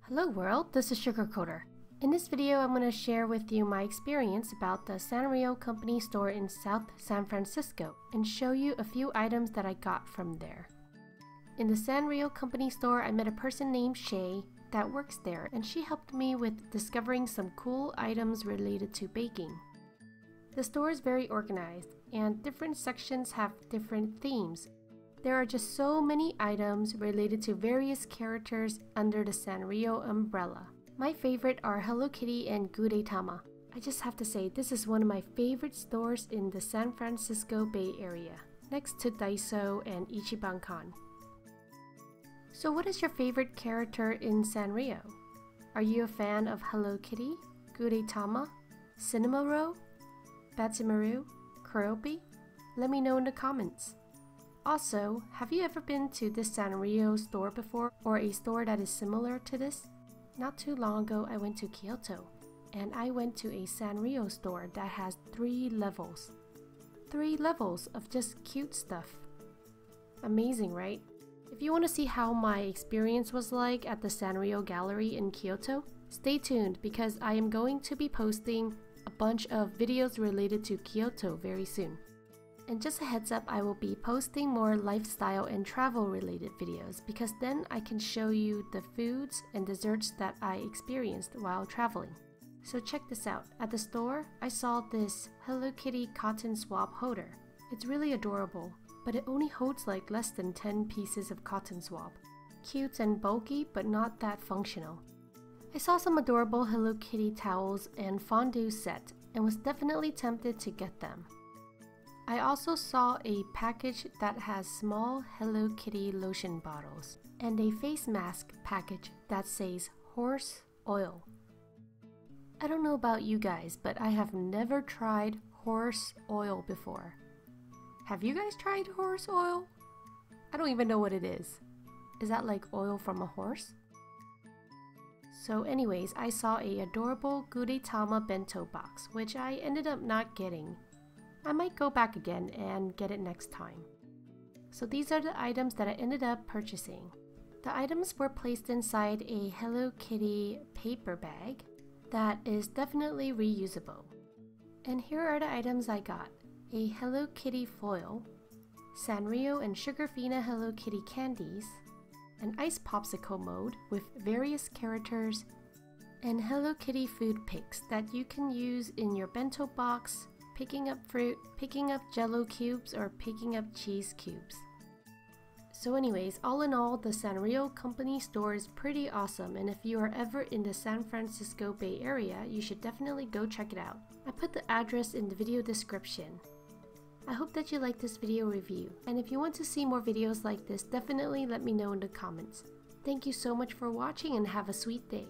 Hello world, this is Sugarcoder. In this video, I'm going to share with you my experience about the Sanrio company store in South San Francisco and show you a few items that I got from there. In the Sanrio company store, I met a person named Shay that works there, and she helped me with discovering some cool items related to baking. The store is very organized, and different sections have different themes. There are just so many items related to various characters under the Sanrio umbrella. My favorite are Hello Kitty and Gudetama. I just have to say, this is one of my favorite stores in the San Francisco Bay Area, next to Daiso and Ichibankan. So what is your favorite character in Sanrio? Are you a fan of Hello Kitty, Gudetama, Cinnamoroll, Batsimaru, Kuropi? Let me know in the comments. Also, have you ever been to this Sanrio store before, or a store that is similar to this? Not too long ago, I went to Kyoto, and I went to a Sanrio store that has 3 levels. 3 levels of just cute stuff. Amazing, right? If you want to see how my experience was like at the Sanrio gallery in Kyoto, stay tuned because I am going to be posting a bunch of videos related to Kyoto very soon. And just a heads up, I will be posting more lifestyle and travel related videos because then I can show you the foods and desserts that I experienced while traveling. So check this out. At the store, I saw this Hello Kitty cotton swab holder. It's really adorable, but it only holds like less than 10 pieces of cotton swab. Cute and bulky, but not that functional. I saw some adorable Hello Kitty towels and fondue set and was definitely tempted to get them. I also saw a package that has small Hello Kitty lotion bottles and a face mask package that says horse oil. I don't know about you guys, but I have never tried horse oil before. Have you guys tried horse oil? I don't even know what it is. Is that like oil from a horse? So anyways, I saw a adorable Gudetama bento box, which I ended up not getting. I might go back again and get it next time. So these are the items that I ended up purchasing. The items were placed inside a Hello Kitty paper bag that is definitely reusable. And here are the items I got. A Hello Kitty foil, Sanrio and Sugarfina Hello Kitty candies, an ice popsicle mode with various characters, and Hello Kitty food picks that you can use in your bento box, picking up fruit, picking up jello cubes, or picking up cheese cubes. So anyways, all in all, the Sanrio company store is pretty awesome, and if you are ever in the San Francisco Bay Area, you should definitely go check it out. I put the address in the video description. I hope that you liked this video review, and if you want to see more videos like this, definitely let me know in the comments. Thank you so much for watching and have a sweet day.